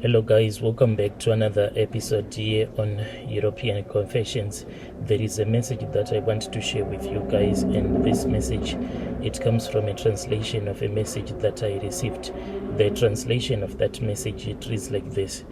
Hello guys, welcome back to another episode here on European Confessions. There is a message that I want to share with you guys, and this message, it comes from a translation of a message that I received. The translation of that message, it reads like this.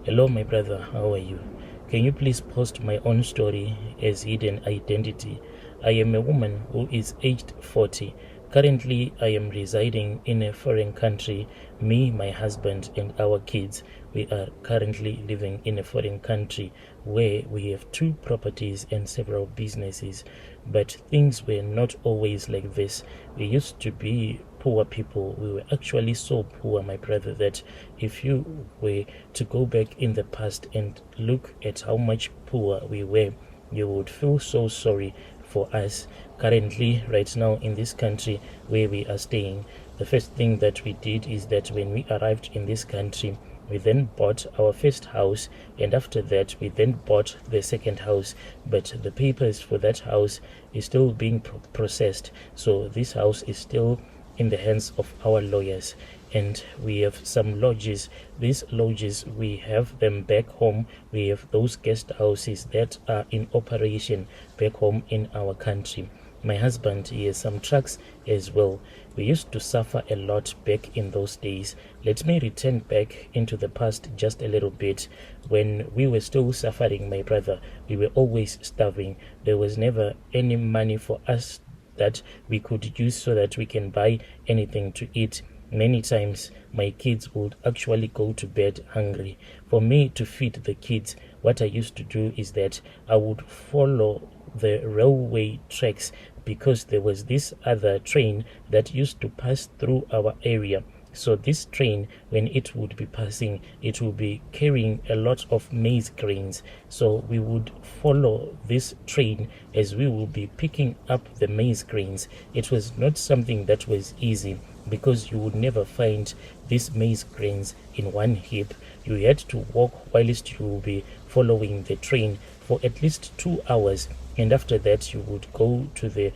Hello my brother, how are you? Can you please post my own story as hidden identity? I am a woman who is aged 40. Currently, I am residing in a foreign country. Me, my husband, and our kids, we are currently living in a foreign country where we have 2 properties and several businesses. But things were not always like this. We used to be poor people. We were actually so poor, my brother, that if you were to go back in the past and look at how much poor we were, you would feel so sorry for us. Currently, right now in this country where we are staying, the first thing that we did is that when we arrived in this country, we then bought our first house, and after that we then bought the second house, but the papers for that house is still being processed. So this house is still in the hands of our lawyers, and we have some lodges. These lodges, we have them back home. We have those guest houses that are in operation back home in our country. My husband, he has some trucks as well. We used to suffer a lot back in those days. Let me return back into the past just a little bit. When we were still suffering, my brother, we were always starving. There was never any money for us that we could use so that we can buy anything to eat. Many times my kids would actually go to bed hungry. For me to feed the kids, what I used to do is that I would follow the railway tracks, because there was this other train that used to pass through our area. So this train, when it would be passing, it would be carrying a lot of maize grains. So we would follow this train as we will be picking up the maize grains. It was not something that was easy, because you would never find these maize grains in one heap. You had to walk whilst you will be following the train for at least 2 hours, and after that you would go to the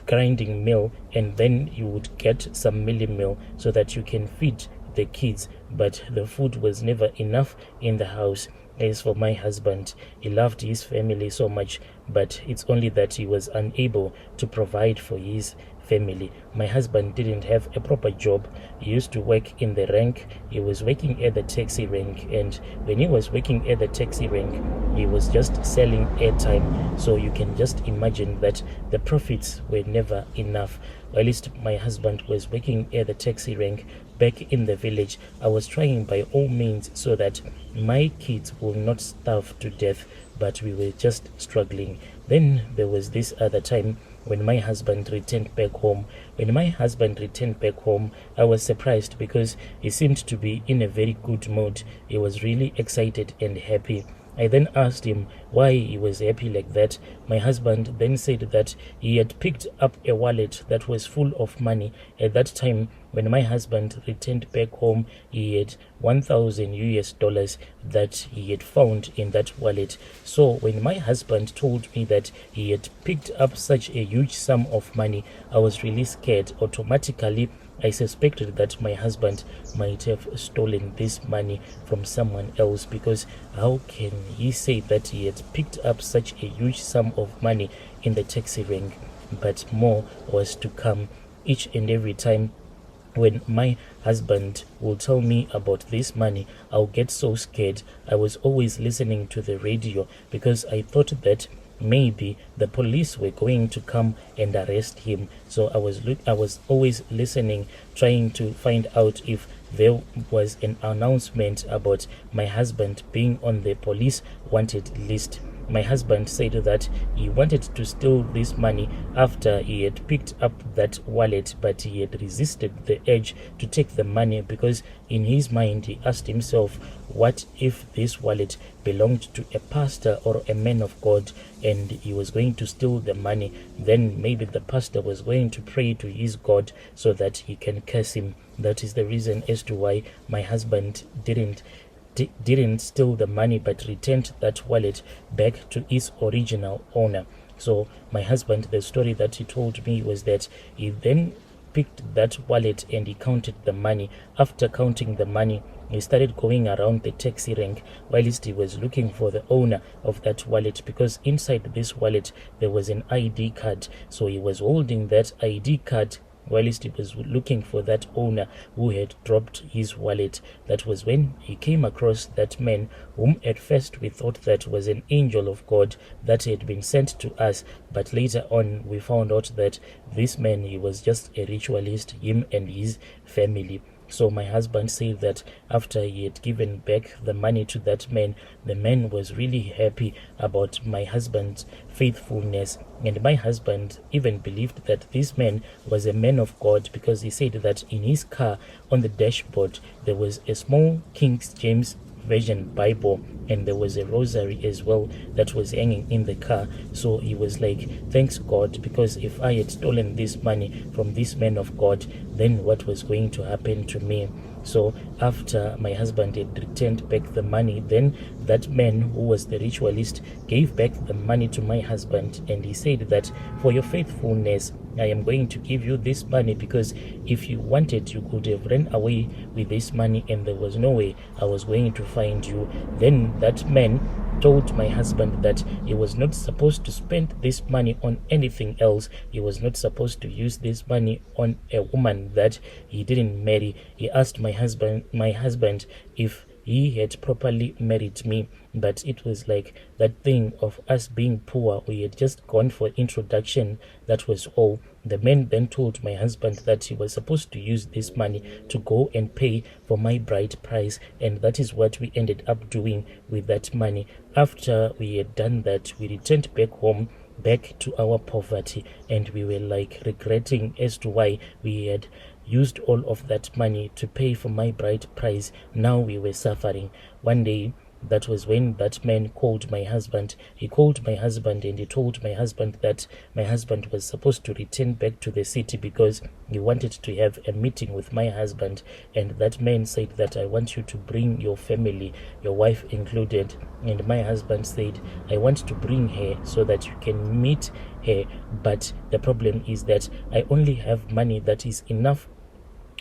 grinding mill, and then you would get some milling meal so that you can feed the kids. But the food was never enough in the house. As for my husband, he loved his family so much, but it's only that he was unable to provide for his family. My husband didn't have a proper job. He used to work in the rank. He was working at the taxi rank, and when he was working at the taxi rank, he was just selling airtime. So you can just imagine that the profits were never enough. Whilst my husband was working at the taxi rank back in the village, I was trying by all means so that my kids will not starve to death, but we were just struggling. Then there was this other time when my husband returned back home. When my husband returned back home, I was surprised because he seemed to be in a very good mood. He was really excited and happy. I then asked him why he was happy like that. My husband then said that he had picked up a wallet that was full of money. At that time, when my husband returned back home, he had 1,000 US dollars that he had found in that wallet. So when my husband told me that he had picked up such a huge sum of money, I was really scared. Automatically, I suspected that my husband might have stolen this money from someone else, because how can he say that he had picked up such a huge sum of money in the taxi rank? But more was to come. Each and every time when my husband will tell me about this money, I'll get so scared. I was always listening to the radio because I thought that maybe the police were going to come and arrest him. So I was always listening, trying to find out if there was an announcement about my husband being on the police wanted list. My husband said that he wanted to steal this money after he had picked up that wallet, but he had resisted the urge to take the money, because in his mind he asked himself, what if this wallet belonged to a pastor or a man of God, and he was going to steal the money? Then maybe the pastor was going to pray to his God so that he can curse him. That is the reason as to why my husband didn't steal the money, but returned that wallet back to its original owner. So my husband, the story that he told me was that he then picked that wallet and he counted the money. After counting the money, he started going around the taxi rank whilst he was looking for the owner of that wallet, because inside this wallet there was an ID card. So he was holding that ID card whilst he was looking for that owner who had dropped his wallet. That was when he came across that man, whom at first we thought that was an angel of God that had been sent to us, but later on we found out that this man, he was just a ritualist, him and his family. So my husband said that after he had given back the money to that man, the man was really happy about my husband's faithfulness. And my husband even believed that this man was a man of God, because he said that in his car on the dashboard there was a small King James Version Bible, and there was a rosary as well that was hanging in the car. So he was like, thanks God, because if I had stolen this money from this man of God, then what was going to happen to me? So after my husband had returned back the money, then that man who was the ritualist gave back the money to my husband, and he said that for your faithfulness I am going to give you this money, because if you wanted, you could have run away with this money and there was no way I was going to find you. Then that man told my husband that he was not supposed to spend this money on anything else. He was not supposed to use this money on a woman that he didn't marry. He asked my husband if he had properly married me, but it was like that thing of us being poor. We had just gone for introduction, that was all. The man then told my husband that he was supposed to use this money to go and pay for my bride price, and that is what we ended up doing with that money. After we had done that, we returned back home, back to our poverty, and we were like regretting as to why we had used all of that money to pay for my bride price. Now we were suffering. One day, that was when that man called my husband. He called my husband and he told my husband that my husband was supposed to return back to the city because he wanted to have a meeting with my husband. And that man said that, I want you to bring your family, your wife included. And my husband said, I want to bring her so that you can meet her, but the problem is that I only have money that is enough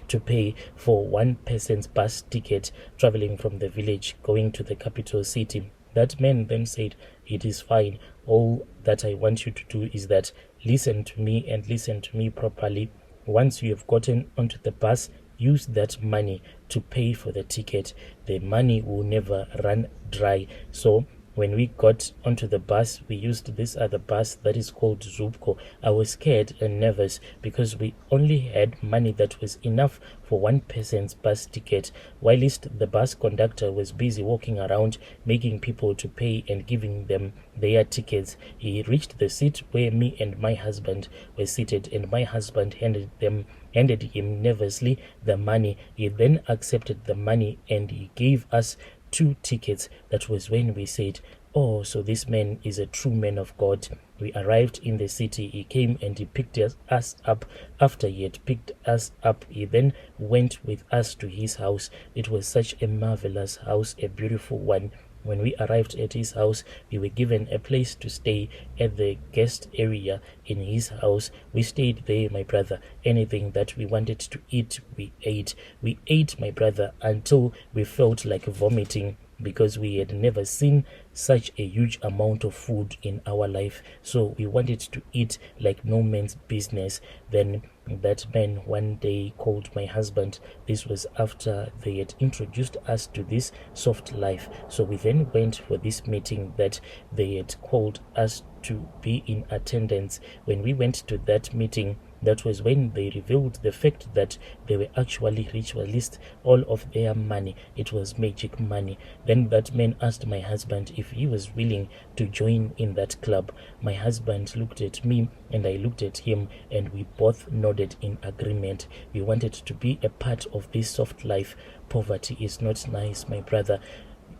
to pay for one person's bus ticket traveling from the village going to the capital city. That man then said, it is fine. All that I want you to do is that listen to me and listen to me properly. Once you have gotten onto the bus, use that money to pay for the ticket. The money will never run dry. So when we got onto the bus, we used this other bus that is called Zupco. I was scared and nervous because we only had money that was enough for one person's bus ticket, whilst the bus conductor was busy walking around making people to pay and giving them their tickets. He reached the seat where me and my husband were seated, and my husband handed him nervously the money. He then accepted the money and he gave us 2 tickets. That was when we said, oh, so this man is a true man of God. We arrived in the city. He came and he picked us up. After he had picked us up, he then went with us to his house. It was such a marvelous house, a beautiful one. When we arrived at his house, we were given a place to stay at the guest area in his house. We stayed there, my brother. Anything that we wanted to eat, we ate. We ate, my brother, until we felt like vomiting, because we had never seen such a huge amount of food in our life. So we wanted to eat like no man's business. Then that man one day called my husband. This was after they had introduced us to this soft life. So we then went for this meeting that they had called us to be in attendance. When we went to that meeting, that was when they revealed the fact that they were actually ritualists. All of their money, it was magic money. Then that man asked my husband if he was willing to join in that club. My husband looked at me and I looked at him, and we both nodded in agreement. We wanted to be a part of this soft life. Poverty is not nice, my brother.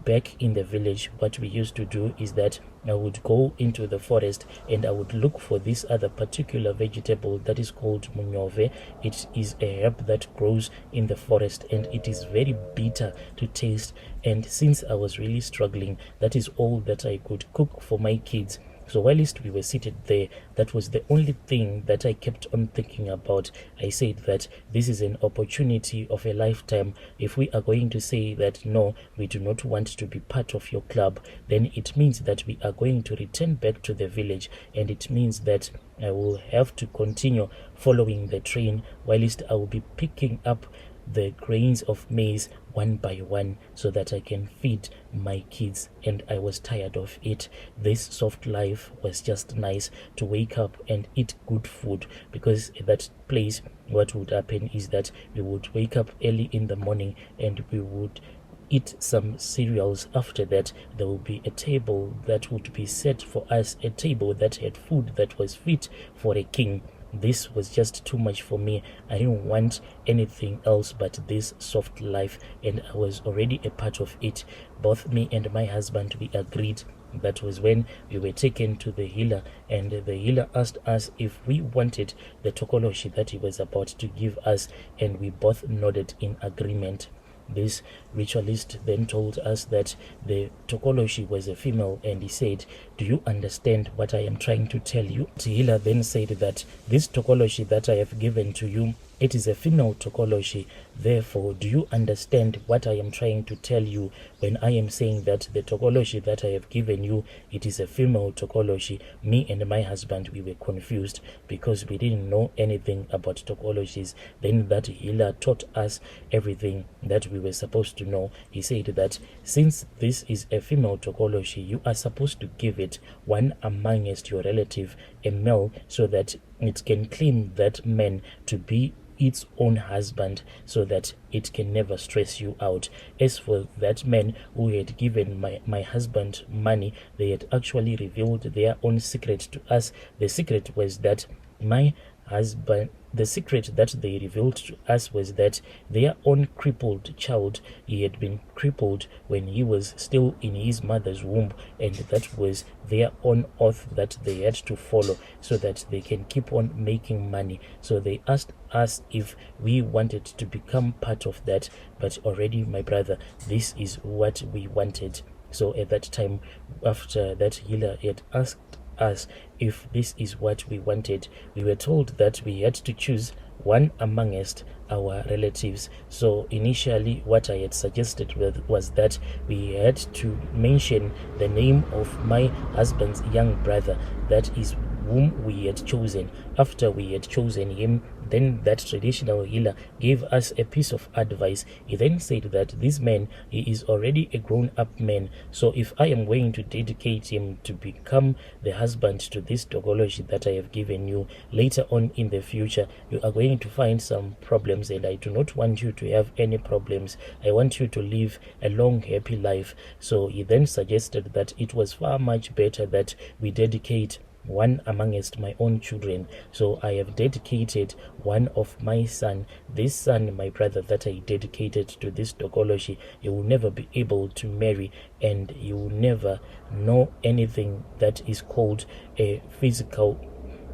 Back in the village, what we used to do is that I would go into the forest and I would look for this other particular vegetable that is called munyove. It is a herb that grows in the forest and it is very bitter to taste. And since I was really struggling, that is all that I could cook for my kids. So whilst we were seated there, that was the only thing that I kept on thinking about. I said that this is an opportunity of a lifetime. If we are going to say that no, we do not want to be part of your club, then it means that we are going to return back to the village, and it means that I will have to continue following the train, whilst I will be picking up the grains of maize one by one so that I can feed my kids. And I was tired of it. This soft life was just nice, to wake up and eat good food, because at that place what would happen is that we would wake up early in the morning and we would eat some cereals. After that, there will be a table that would be set for us, a table that had food that was fit for a king. This was just too much for me. I didn't want anything else but this soft life, and I was already a part of it. Both me and my husband, we agreed. That was when we were taken to the healer, and the healer asked us if we wanted the tokoloshi that he was about to give us, and we both nodded in agreement. This ritualist then told us that the tokoloshi was a female, and he said, "Do you understand what I am trying to tell you?" The healer then said that this tokoloshi that I have given to you, it is a female tokoloshi. Therefore, do you understand what I am trying to tell you when I am saying that the tokoloshi that I have given you, it is a female tokoloshi? Me and my husband, we were confused because we didn't know anything about tokoloshis. Then that healer taught us everything that we were supposed to know. He said that since this is a female tokoloshi, you are supposed to give it one amongst your relative, a male, so that it can claim that man to be its own husband, so that it can never stress you out. As for that man who had given my husband money, they had actually revealed their own secret to us. The secret was that my husband, the secret that they revealed to us was that their own crippled child, he had been crippled when he was still in his mother's womb, and that was their own oath that they had to follow so that they can keep on making money. So they asked us if we wanted to become part of that, but already, my brother, this is what we wanted. So at that time, after that healer had asked us if this is what we wanted, we were told that we had to choose one amongst our relatives. So initially what I had suggested was that we had to mention the name of my husband's young brother, that is whom we had chosen. After we had chosen him, then that traditional healer gave us a piece of advice. He then said that this man, he is already a grown-up man, so if I am going to dedicate him to become the husband to this tokoloshi that I have given you, later on in the future you are going to find some problems, and I do not want you to have any problems. I want you to live a long, happy life. So he then suggested that it was far much better that we dedicate one amongst my own children. So I have dedicated one of my son. This son, my brother, that I dedicated to this tokoloshi, he will never be able to marry, and he will never know anything that is called a physical.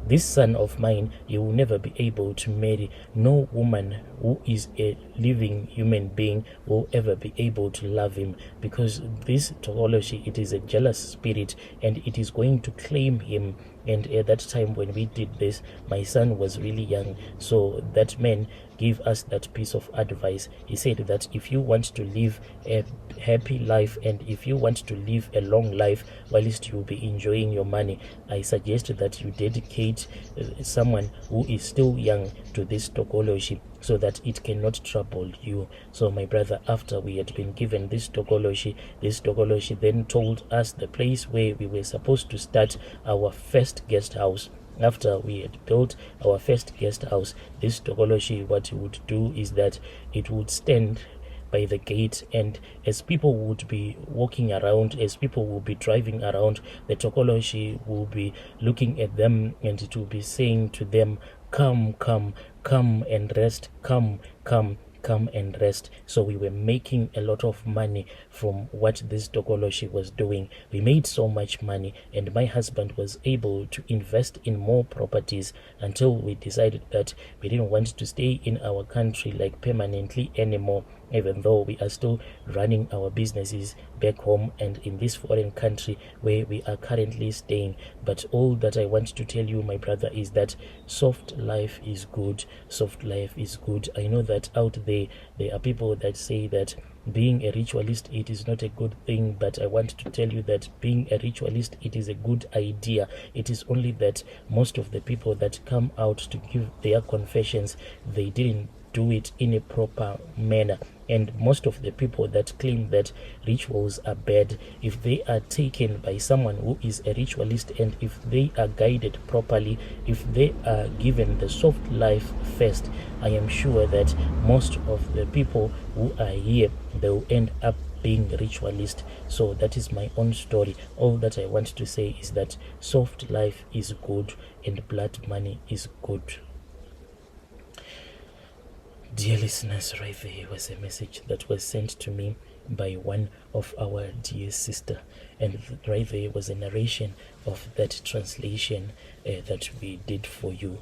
This son of mine, he will never be able to marry. No woman who is a living human being will ever be able to love him, because this tokoloshi, it is a jealous spirit, and it is going to claim him. And at that time when we did this, my son was really young. So that man gave us that piece of advice. He said that if you want to live a happy life, and if you want to live a long life whilst you'll be enjoying your money, I suggest that you dedicate someone who is still young to this tokoloshi, so that it cannot trouble you. So my brother, after we had been given this tokoloshi then told us the place where we were supposed to start our first guest house. After we had built our first guest house, this tokoloshi, what it would do is that it would stand by the gate, and as people would be walking around, as people will be driving around, the tokoloshi will be looking at them, and it will be saying to them, come, come, come and rest, come, come, come and rest. So we were making a lot of money from what this tokoloshi was doing. We made so much money, and my husband was able to invest in more properties until we decided that we didn't want to stay in our country like permanently anymore. even though we are still running our businesses back home and in this foreign country where we are currently staying. But all that I want to tell you, my brother, is that soft life is good. Soft life is good. I know that out there are people that say that being a ritualist, it is not a good thing, but I want to tell you that being a ritualist, it is a good idea. It is only that most of the people that come out to give their confessions, they didn't do it in a proper manner. And most of the people that claim that rituals are bad, if they are taken by someone who is a ritualist, and if they are guided properly, if they are given the soft life first, I am sure that most of the people who are here, they will end up being ritualist. So that is my own story. All that I want to say is that soft life is good and blood money is good. Dear listeners, right there was a message that was sent to me by one of our dear sister, and right there was a narration of that translation that we did for you.